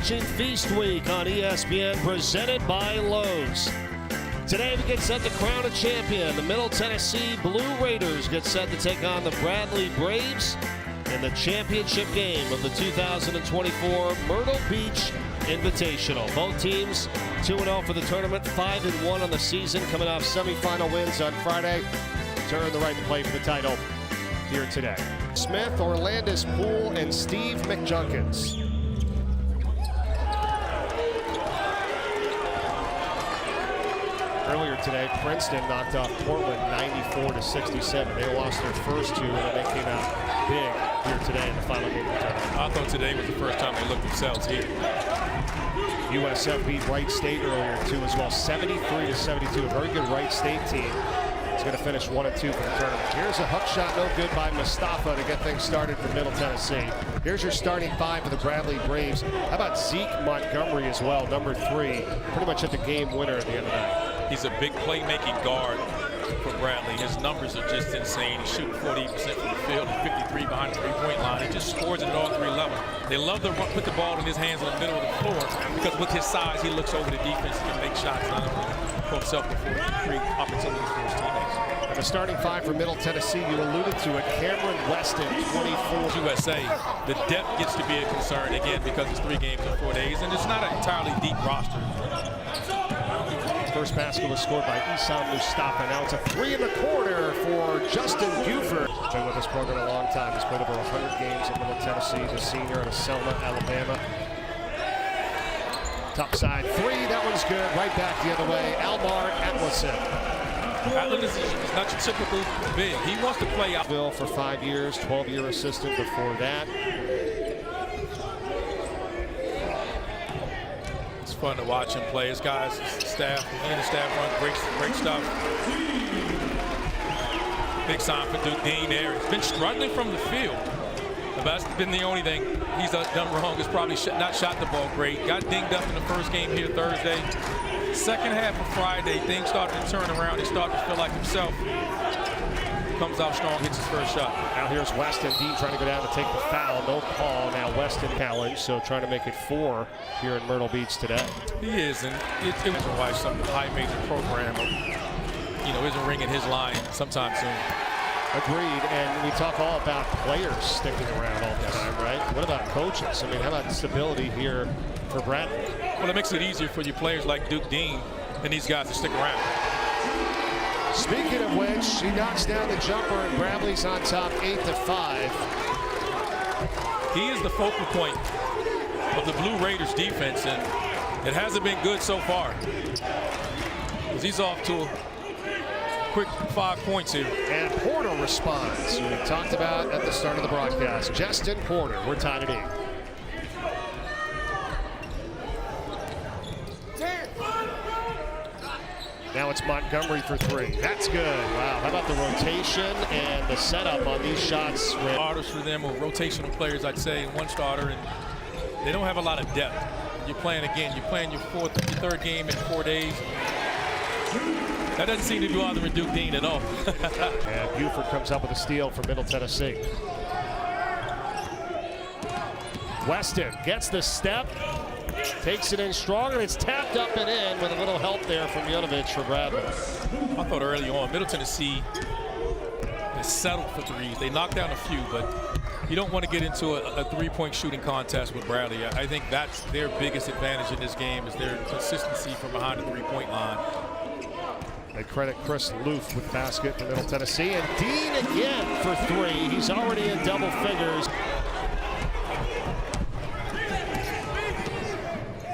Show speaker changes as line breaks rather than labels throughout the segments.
watching Feast Week on ESPN, presented by Lowe's. Today we get set to crown a champion. The Middle Tennessee Blue Raiders get set to take on the Bradley Braves in the championship game of the 2024 Myrtle Beach Invitational. Both teams 2-0 for the tournament, 5-1 on the season, coming off semifinal wins on Friday. Turn the right to play for the title here today. Smith, Orlandis Poole, and Steve McJunkins. Earlier today, Princeton knocked off Portland 94-67. They lost their first two, and then they came out big here today in the final game of the tournament.
I thought today was the first time they looked themselves here.
USF beat Wright State earlier too as well, 73-72. A very good Wright State team. It's going to finish 1-2 for the tournament. Here's a hook shot, no good by Mustafa to get things started for Middle Tennessee. Here's your starting five for the Bradley Braves. How about Zeke Montgomery as well, number 3. Pretty much at the game winner at the end of the night.
He's a big playmaking guard for Bradley. His numbers are just insane. He's shooting 48% from the field and 53 behind the three-point line. He just scores it at all 3 levels. They love to put the ball in his hands in the middle of the floor because with his size, he looks over the defense and can make shots not only for himself but for create opportunities for his teammates.
And the starting five for Middle Tennessee, you alluded to it, Cameron Weston, 24.
USA, the depth gets to be a concern again because it's 3 games in 4 days, and it's not an entirely deep roster.
First basket was scored by Isam Mustafa. Now it's a 3 in the corner for Justin Buford. Been with this program a long time. He's played over 100 games at Middle Tennessee, the senior out of Selma, Alabama. Top side 3, that one's good. Right back the other way, Almar Atlason.
Atlas is not your typical big. He wants to play out.
For 5 years, 12-year assistant before that.
It's fun to watch him play. His guys, his staff, he and the staff run great stuff. Big sign for Duke Dean there. He's been struggling from the field. That's been the only thing he's done wrong. He's probably not shot the ball great. Got dinged up in the first game here Thursday. Second half of Friday, things started to turn around. He started to feel like himself. Comes out strong, hits his first shot.
Now here's Weston. Dean trying to go down to take the foul. No call. Now Weston challenge, so trying to make it 4 here in Myrtle Beach today.
He is, and it was why some high major program, isn't ringing his line sometime soon.
Agreed, and we talk all about players sticking around all the time, right? What about coaches? I mean, how about stability here for Bradley?
Well, it makes it easier for you players like Duke Dean and these guys to stick around.
Speaking of which, he knocks down the jumper, and Bradley's on top 8-5.
He is the focal point of the Blue Raiders defense, and it hasn't been good so far. He's off to a quick 5 points here.
And Porter responds. We talked about at the start of the broadcast. Justin Porter, we're tied at 8. Now it's Montgomery for 3. That's good. Wow, how about the rotation and the setup on these shots?
Starters for them are rotational players, I'd say, one starter, and they don't have a lot of depth. You're playing your 3rd game in 4 days. That doesn't seem to be bothering Duke Dean at all.
And Buford comes up with a steal for Middle Tennessee. Weston gets the step, takes it in strong, and it's tapped up and in with a little help there from Junovich for Bradley.
I thought early on, Middle Tennessee has settled for 3s. They knocked down a few, but you don't want to get into a 3-point shooting contest with Bradley. I think that's their biggest advantage in this game is their consistency from behind the 3-point line.
They credit Chris Loof with the basket for Middle Tennessee, and Dean again for 3. He's already in double figures.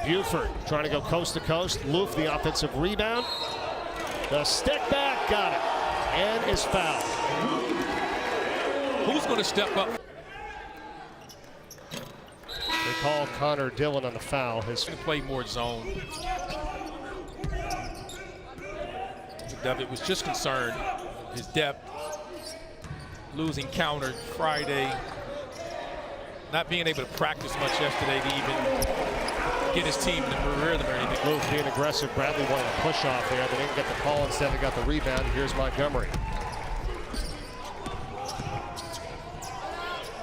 Buford trying to go coast to coast. Loof the offensive rebound. The stick back, got it, and is fouled.
Who's going to step up?
They call Connor Dillon on the foul. His
play more zone. Devitt was just concerned, his depth, losing counter Friday, not being able to practice much yesterday to even get his team in the rhythm or anything.
Loof being aggressive. Bradley wanted a push off there. They didn't get the call. Instead, they got the rebound. Here's Montgomery.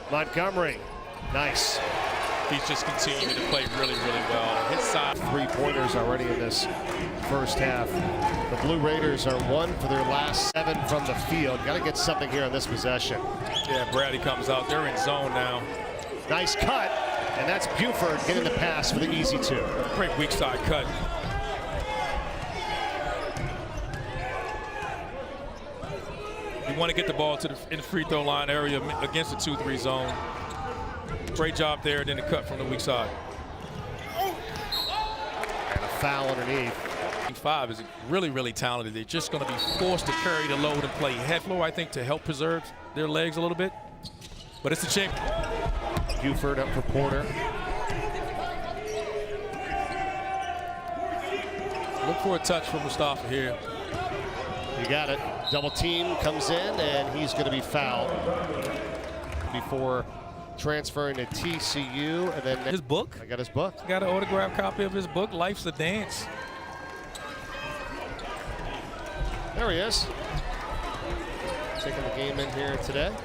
Montgomery, nice.
He's just continuing to play really, really well. His side.
3-pointers already in this first half. The Blue Raiders are 1 for their last 7 from the field. Got to get something here on this possession.
Yeah, Bradley comes out. They're in zone now.
Nice cut, and that's Buford getting the pass for the easy 2.
Great weak side cut. You want to get the ball to in the free throw line area against the 2-3 zone. Great job there, then the cut from the weak side.
And a foul underneath.
5 is really, really talented. They're just going to be forced to carry the load and play head floor, I think, to help preserve their legs a little bit. But it's a champ.
Buford up for Porter.
Look for a touch from Mustafa here.
You got it. Double team comes in, and he's going to be fouled before transferring to TCU. And then
his book.
I got his book.
I got an autographed copy of his book, Life's a Dance.
There he is. Taking the game in here today.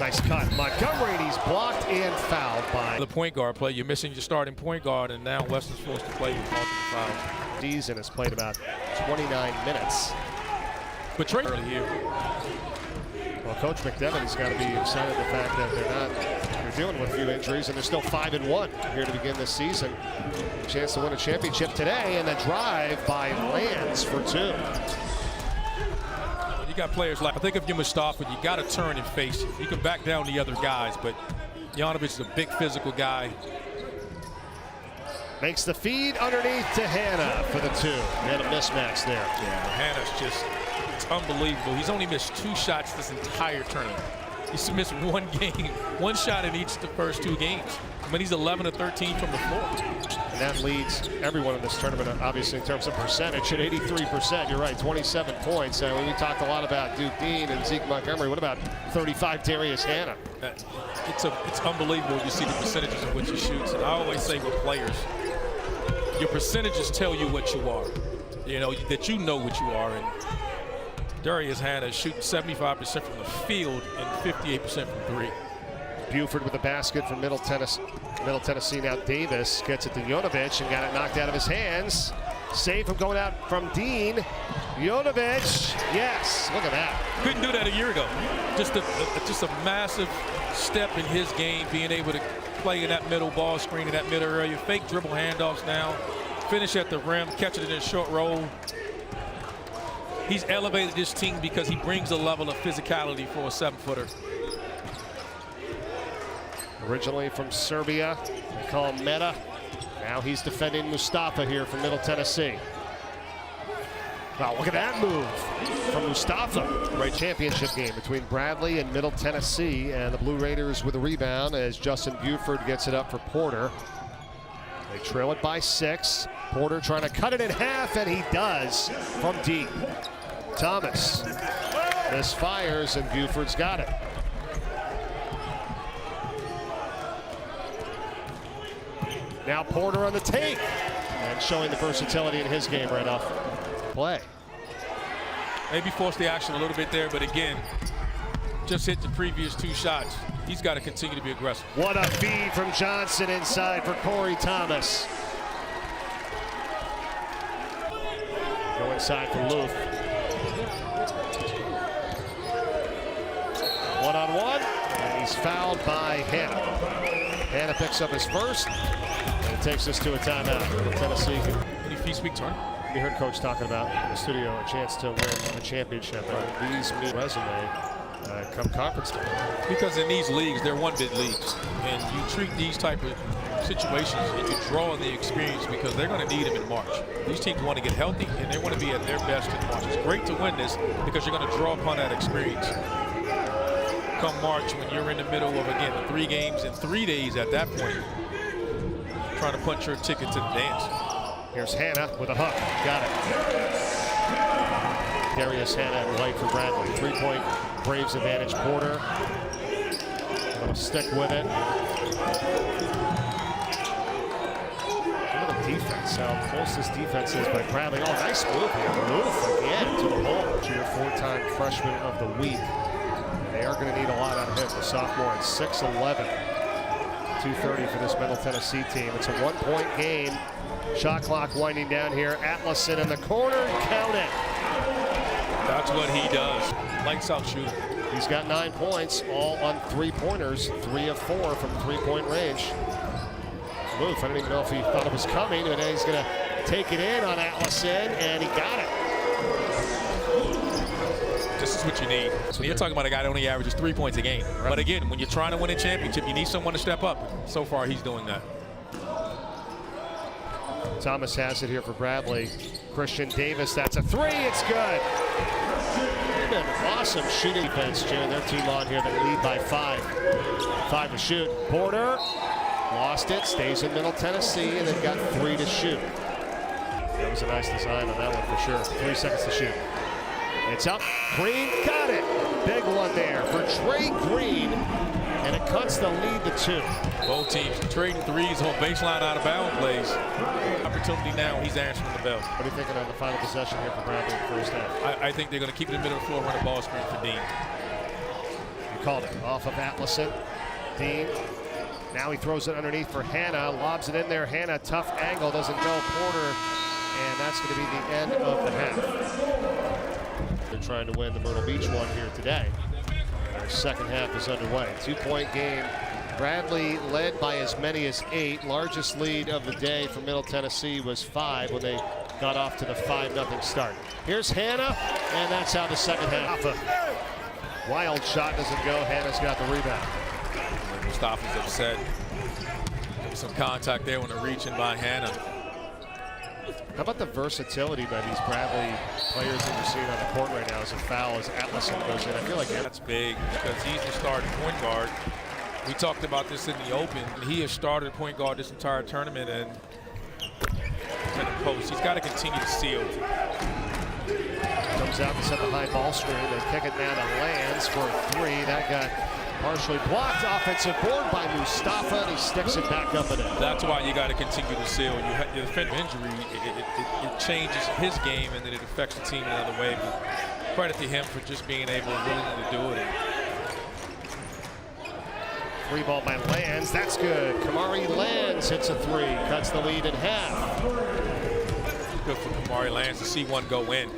Nice cut. Montgomery, and he's blocked and fouled by
the point guard play. You're missing your starting point guard, and now Weston's forced to play with multiple fouls.
Deason has played about 29 minutes.
But Trey early here.
Well, Coach McDevitt's got to be excited the fact that they're dealing with a few injuries, and they're still 5-1 here to begin this season. Chance to win a championship today, and a drive by Lance for 2.
You got players like, I think if you're Mustafa, you got to turn and face. You can back down the other guys, but Janovic is a big physical guy.
Makes the feed underneath to Hannah for the 2. And a mismatch there.
Yeah, Hannah's just, it's unbelievable. He's only missed 2 shots this entire tournament. He's missed 1 game, 1 shot in each of the first 2 games. I mean, he's 11 of 13 from the floor.
And that leads everyone in this tournament, obviously, in terms of percentage, at 83%. You're right, 27 points. We talked a lot about Duke Dean and Zeke Montgomery. What about 35 Darius Hannah?
It's unbelievable. You see the percentages of which he shoots. And I always say with players, your percentages tell you what you are. You know, that you know what you are. And Darius Hannah is shooting 75% from the field and 58% from 3.
Buford with a basket from Middle Tennessee. Now Davis gets it to Jonovic and got it knocked out of his hands. Save from going out from Dean. Jonovic, yes, look at that.
Couldn't do that a year ago. Just a massive step in his game, being able to play in that middle ball screen, in that middle area. Fake dribble handoffs now. Finish at the rim, catch it in a short roll. He's elevated this team because he brings a level of physicality for a 7-footer.
Originally from Serbia, they call him Meta. Now he's defending Mustafa here from Middle Tennessee. Wow, look at that move from Mustafa. Great championship game between Bradley and Middle Tennessee, and the Blue Raiders with a rebound as Justin Buford gets it up for Porter. They trail it by 6. Porter trying to cut it in half, and he does from deep. Thomas misfires, and Buford's got it. Now Porter on the take and showing the versatility in his game right off play.
Maybe forced the action a little bit there, but again, just hit the previous 2 shots. He's got to continue to be aggressive.
What a feed from Johnson inside for Corey Thomas. Go inside for Luke. 1-on-1, and he's fouled by Hannah. Hannah picks up his first. And takes us to a timeout. Tennessee.
Any fee speak turn?
We heard Coach talking about in the studio a chance to win a championship. These new resume come conference time.
Because in these leagues, they're 1-bid leagues, and you treat these type of situations and you draw on the experience because they're going to need them in March. These teams want to get healthy and they want to be at their best in March. It's great to win this because you're going to draw upon that experience. Come March, when you're in the middle of, again, 3 games in 3 days at that point, trying to punch your ticket to the dance.
Here's Hannah with a hook. Got it. Darius Hannah and White for Bradley. 3-point Braves advantage. Porter will stick with it. Look at the defense. How close this defense is by Bradley. Oh, nice move here. Move again to the hole. Your 4-time freshman of the week. They are going to need a lot out of him. The sophomore at 6'11". 2:30 for this Middle Tennessee team. It's a 1-point game. Shot clock winding down here. Atlason in the corner. Count it.
That's what he does. Lights out shooter.
He's got 9 points, all on 3-pointers. 3 of 4 from 3-point range. Loof, I don't even know if he thought it was coming, but he's going to take it in on Atlason, and he got it.
This is what you need. So you're talking about a guy that only averages 3 points a game. Right. But again, when you're trying to win a championship, you need someone to step up. So far, he's doing that.
Thomas has it here for Bradley. Christian Davis, that's a 3. It's good. An awesome shooting defense, Jim. Their team on here that lead by 5. 5 to shoot. Porter lost it, stays in Middle Tennessee, and they've got 3 to shoot. That was a nice design on that one for sure. 3 seconds to shoot. It's up. Green got it. Big one there for Trey Green, and it cuts the lead to 2.
Both teams trading threes on baseline out of bounds plays. Opportunity now. He's answering the bell.
What are you thinking on the final possession here for Bradley in the first half?
I think they're going to keep it in the middle of the floor, run a ball screen for Dean.
You called it off of Atlason. Dean. Now he throws it underneath for Hannah. Lobs it in there. Hannah, tough angle, doesn't go. Porter, and that's going to be the end of the half. They're trying to win the Myrtle Beach one here today. Their second half is underway. 2-point game. Bradley led by as many as 8. Largest lead of the day for Middle Tennessee was 5 when they got off to the 5-0 start. Here's Hannah, and that's how the second half. A wild shot doesn't go. Hannah's got the rebound.
Mustafa's upset. Some contact there when they're reaching by Hannah.
How about the versatility by these Bradley players that you're seeing on the court right now as a foul as Atlason goes in? I feel like
that's big because he's the starting point guard. We talked about this in the open. He has started point guard this entire tournament, and in the post, he's got to continue to seal.
Comes out and set the high ball screen. They kick it down to Lands for a 3. That got partially blocked. Offensive board by Mustafa, and he sticks it back up in it.
That's why you got to continue to seal. You defend injury, it changes his game, and then it affects the team in another way. But credit to him for just being able and willing to do it.
3 ball by Lands. That's good. Kamari Lands hits a 3. Cuts the lead in half.
Good for Kamari Lands to see one go in.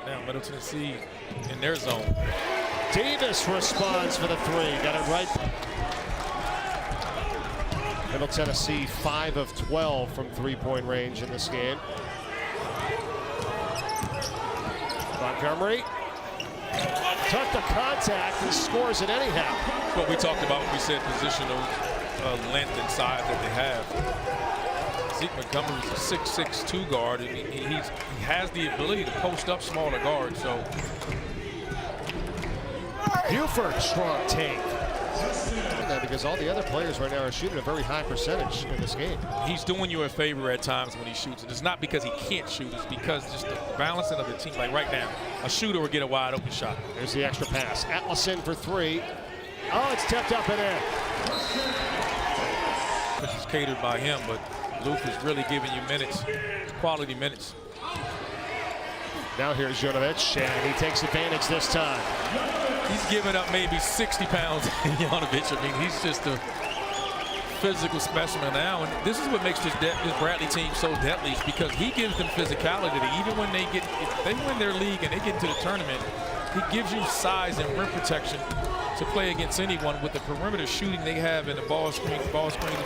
Now Middle Tennessee in their zone.
Davis responds for the 3. Got it right. Middle Tennessee 5 of 12 from 3-point range in this game. Montgomery took the contact and scores it anyhow.
That's what we talked about when we said positional length and size that they have. Zeke Montgomery is a 6'6" 2 guard, and he has the ability to post up smaller guards. So
Buford, strong take. Because all the other players right now are shooting a very high percentage in this game.
He's doing you a favor at times when he shoots. And it's not because he can't shoot. It's because just the balancing of the team. Like right now, a shooter will get a wide open shot.
There's the extra pass. Atlason for 3. Oh, it's tipped up and in.
This is catered by him, but Luke is really giving you minutes, quality minutes.
Now here's Jonovich, and he takes advantage this time.
He's giving up maybe 60 pounds in Jonovich. I mean, he's just a physical specimen now. And this is what makes this Bradley team so deadly, is because he gives them physicality. Even when if they win their league and they get into the tournament, he gives you size and rim protection to play against anyone. With the perimeter shooting they have and the ball screen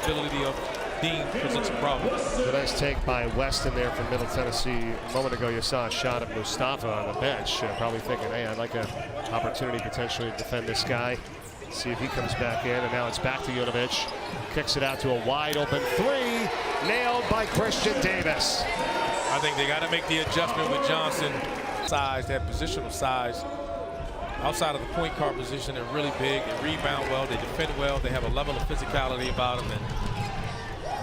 ability of Dean presents a problem.
A nice take by Weston there from Middle Tennessee. A moment ago, you saw a shot of Mustafa on the bench, probably thinking, hey, I'd like an opportunity potentially to defend this guy. See if he comes back in, and now it's back to Jonovich. Kicks it out to a wide open 3, nailed by Christian Davis.
I think they got to make the adjustment with Johnson. Size, that positional size. Outside of the point guard position, they're really big. They rebound well, they defend well, they have a level of physicality about them.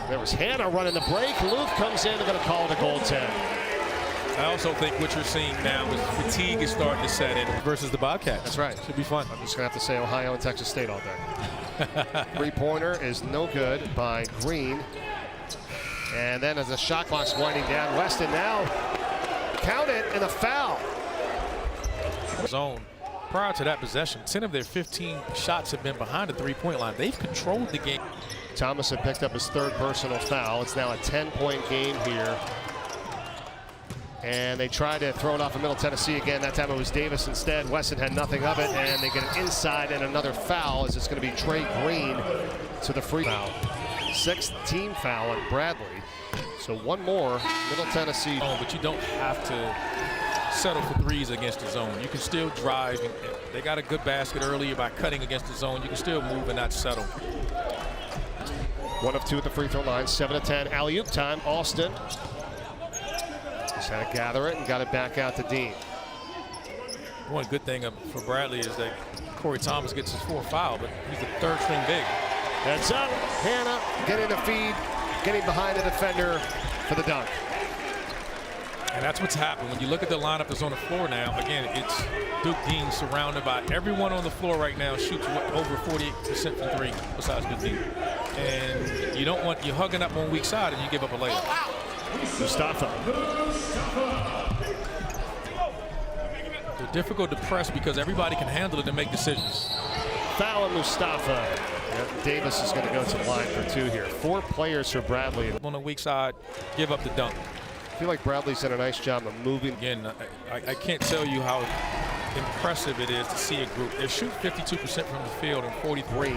There was Hannah running the break. Luke comes in, they're going to call it a goaltend.
I also think what you're seeing now is fatigue is starting to set in versus the Bobcats.
That's right.
Should be fun.
I'm just going to have to say Ohio and Texas State all day. 3-pointer is no good by Green. And then as the shot clock's winding down, Weston now count it, and a foul.
Zone. Prior to that possession, 10 of their 15 shots have been behind the three-point line. They've controlled the game.
Thomas had picked up his third personal foul. It's now a 10-point game here. And they tried to throw it off of Middle Tennessee again. That time it was Davis instead. Weston had nothing of it, and they get an inside and another foul as it's going to be Trey Green to the free foul. Sixth team foul on Bradley. So one more, Middle Tennessee.
Oh, but you don't have to settle for threes against the zone. You can still drive. They got a good basket earlier by cutting against the zone. You can still move and not settle.
1 of 2 at the free throw line, 7 of 10. Alley-oop time, Alston. Just had to gather it and got it back out to Dean.
One good thing for Bradley is that Corey Thomas gets his 4th foul, but he's the 3rd string big.
Heads up, Hannah getting the feed, getting behind the defender for the dunk.
And that's what's happened. When you look at the lineup that's on the floor now, again, it's Duke Dean surrounded by everyone on the floor right now shoots over 48% from 3 besides Duke Dean. And you don't want you hugging up on weak side and you give up a layup.
Mustafa.
They're difficult to press because everybody can handle it and make decisions.
Foul on Mustafa. Yep, Davis is going to go to the line for 2 here. 4 players for Bradley.
On the weak side, give up the dunk.
I feel like Bradley's done a nice job of moving.
Again, I can't tell you how impressive it is to see a group. They shoot 52% from the field and 43.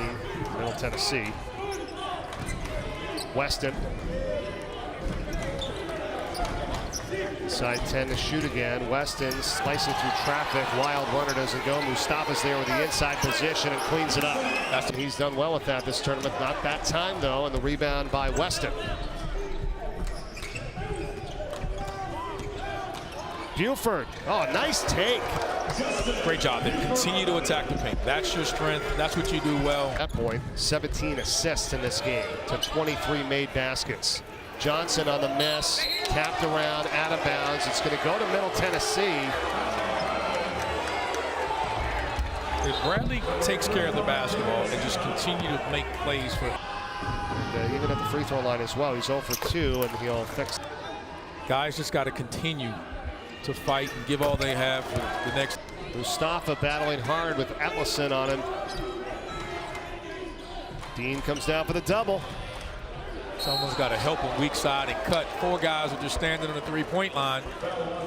Middle Tennessee. Weston. Inside 10 to shoot again. Weston slicing through traffic. Wild runner doesn't go. Mustafa's there with the inside position and cleans it up. He's done well with that this tournament. Not that time, though, and the rebound by Weston. Buford. Oh, nice take.
Great job. They continue to attack the paint. That's your strength. That's what you do well.
At that point, 17 assists in this game to 23 made baskets. Johnson on the miss, tapped around, out of bounds. It's going to go to Middle Tennessee.
If Bradley takes care of the basketball and just continue to make plays for
even at the free throw line as well, he's 0 for 2, and he'll fix.
Guys just got to continue to fight and give all they have for the next.
Mustafa battling hard with Atlason on him. Dean comes down for the double.
Someone's got to help him weak side and cut. 4 guys are just standing on the three-point line.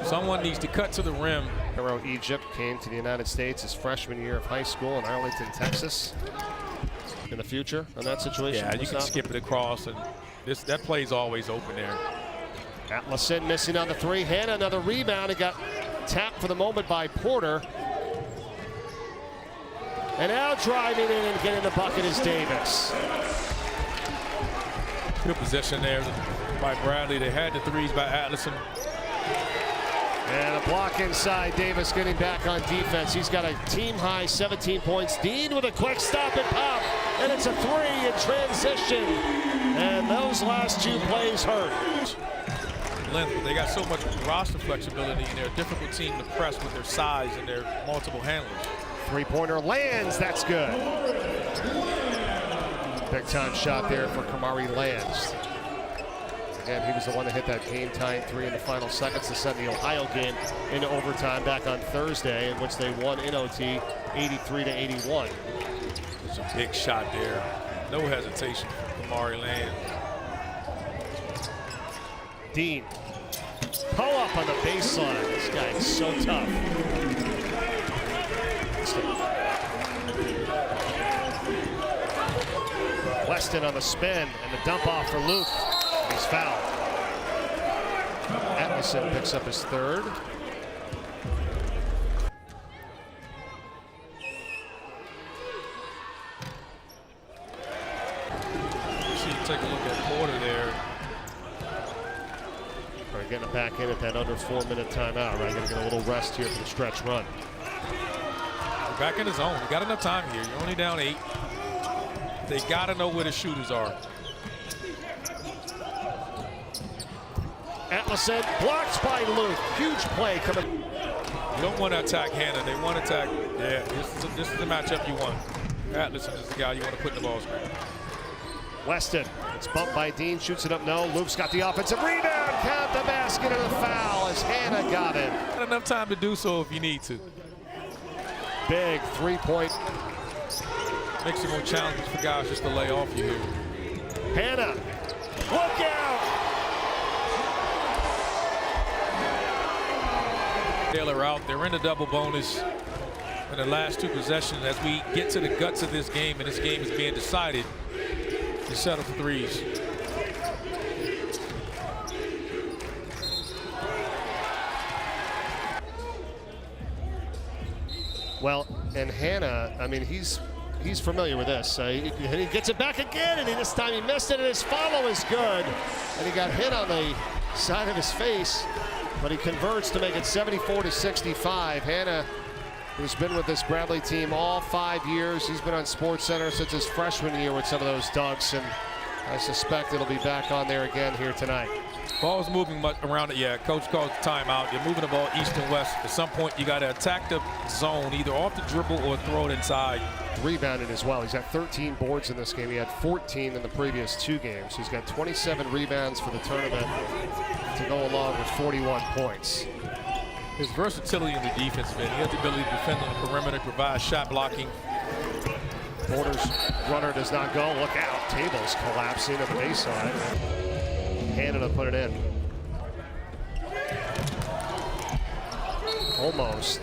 Someone needs to cut to the rim.
Cairo Egypt came to the United States his freshman year of high school in Arlington, Texas. In the future on that situation.
Yeah, you can skip it across, and that play's always open there.
Atlason missing on the 3. Hannah another rebound. It got tapped for the moment by Porter. And now driving in and getting the bucket is Davis.
Good possession there by Bradley. They had the threes by Atlason.
And a block inside. Davis getting back on defense. He's got a team-high 17 points. Dean with a quick stop and pop. And it's a 3 in transition. And those last 2 plays hurt.
Length, but they got so much roster flexibility, and they're a difficult team to press with their size and their multiple handlers.
3-pointer lands. That's good. Big-time shot there for Kamari Lands. Again, he was the one that hit that game-tying 3 in the final seconds to send the Ohio game into overtime back on Thursday, in which they won in OT 83-81.
It's a big shot there. No hesitation from Kamari Lands.
Dean. Pull up on the baseline. This guy is so tough. Weston on the spin and the dump off for Luke. He's fouled. Atlason picks up his 3rd.
Take a look at Porter there.
All right, getting it back in at that under 4-minute timeout, right? Gonna get a little rest here for the stretch run.
We're back in the zone. You got enough time here. You're only down 8. They got to know where the shooters are.
Atlason blocked by Luke. Huge play coming.
You don't want to attack Hannah. They want to attack. Yeah, this is the matchup you want. Atlason is the guy you want to put in the ball screen.
Weston, it's bumped by Dean, shoots it up, no. Luke's got the offensive rebound, count the basket and a foul as Hannah got it.
Got enough time to do so if you need to.
big three-point.
Makes it more challenging for guys just to lay off you here.
Hannah, look out!
Taylor out. They're in the double bonus in the last two possessions. As we get to the guts of this game, and this game is being decided, they settle for threes.
Well, and Hannah, I mean, he's familiar with this. He gets it back again, and this time he missed it, and his follow is good. And he got hit on the side of his face, but he converts to make it 74-65. Hannah, who's been with this Bradley team all 5 years. He's been on SportsCenter since his freshman year with some of those dunks, and I suspect it'll be back on there again here tonight.
Ball's moving much around it. Yeah, coach calls timeout. You're moving the ball east and west. At some point, you got to attack the zone, either off the dribble or throw it inside.
Rebounded as well. He's got 13 boards in this game. He had 14 in the previous 2 games. He's got 27 rebounds for the tournament to go along with 41 points.
His versatility in the defensive end. He has the ability to defend on the perimeter, provide shot blocking.
Porter's runner does not go. Look out. Tables collapsing at the baseline. Hannah to put it in. Almost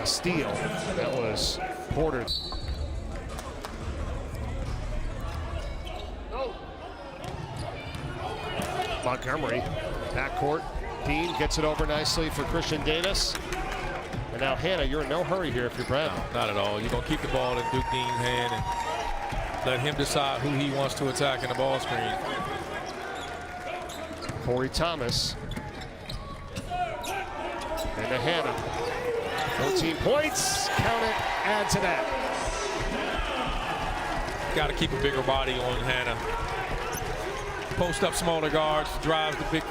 a steal. That was Porter. Montgomery, backcourt. Dean gets it over nicely for Christian Davis. And now Hannah, you're in no hurry here if you're Bradley.
No, not at all. You're going to keep the ball in Duke Dean's hand and let him decide who he wants to attack in the ball screen.
Corey Thomas. And to Hannah. 14 points. Count it. Add to that.
Got to keep a bigger body on Hannah. Post up smaller guards, drives the big.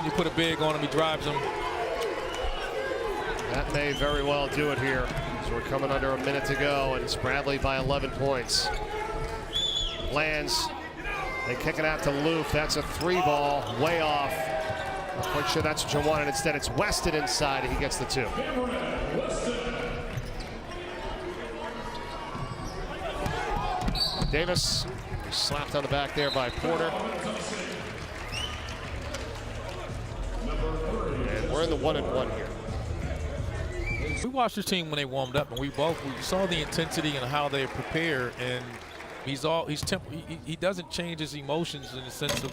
You put a big on him, he drives him.
That may very well do it here. So we're coming under a minute to go, and it's Bradley by 11 points. Lands. They kick it out to Loof. That's a 3-ball, way off. I'm quite sure that's what you wanted. Instead, it's Weston inside, and he gets the 2. Davis slapped on the back there by Porter. And we're in the 1-and-1 here.
We watched this team when they warmed up, and we saw the intensity and how they prepare. And he doesn't change his emotions in the sense of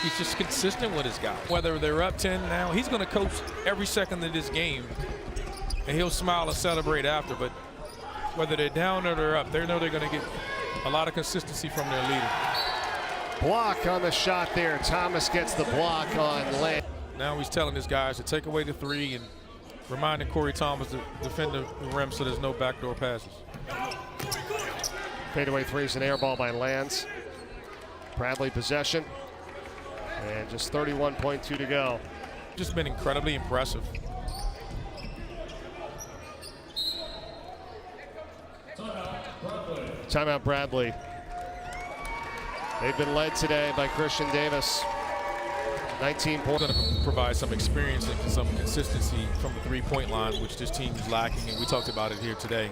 he's just consistent with his guys. Whether they're up 10 now, he's going to coach every second of this game, and he'll smile and celebrate after. But whether they're down or they're up, they know they're going to get a lot of consistency from their leader.
Block on the shot there. Thomas gets the block on Land.
Now he's telling his guys to take away the 3 and reminding Corey Thomas to defend the rim so there's no backdoor passes.
Fadeaway 3 is an air ball by Lands. Bradley possession. And just 31.2 to go.
Just been incredibly impressive.
Timeout Bradley. They've been led today by Christian Davis. 19 points.
Going to provide some experience and some consistency from the 3-point line, which this team is lacking, and we talked about it here today.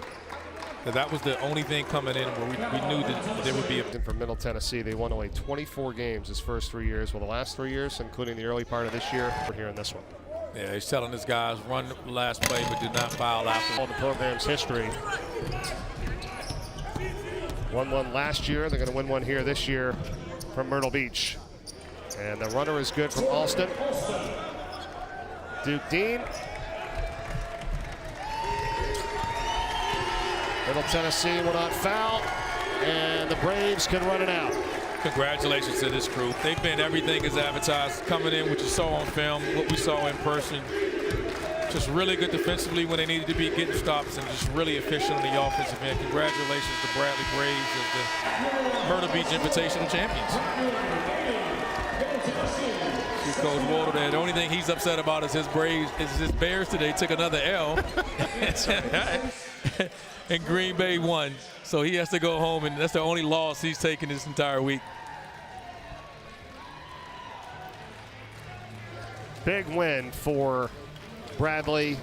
That was the only thing coming in where we knew that there would be a...
From Middle Tennessee, they won away 24 games his first 3 years. Well, the last 3 years, including the early part of this year, we're here in this one.
Yeah, he's telling his guys run the last play, but did not foul after.
All the program's history. 1-1 last year. They're going to win one here this year from Myrtle Beach. And the runner is good from Alston. Duke Dean. Middle Tennessee will not foul, and the Braves can run it out.
Congratulations to this crew. They've been everything as advertised. Coming in, what you saw on film, what we saw in person. Just really good defensively when they needed to be, getting stops, and just really efficient on the offensive end. Congratulations to Bradley Braves as the Myrtle Beach Invitational champions. See Coach Walter there. The only thing he's upset about is his Braves, is his Bears today took another L. And Green Bay won. So he has to go home, and that's the only loss he's taken this entire week.
Big win for Bradley.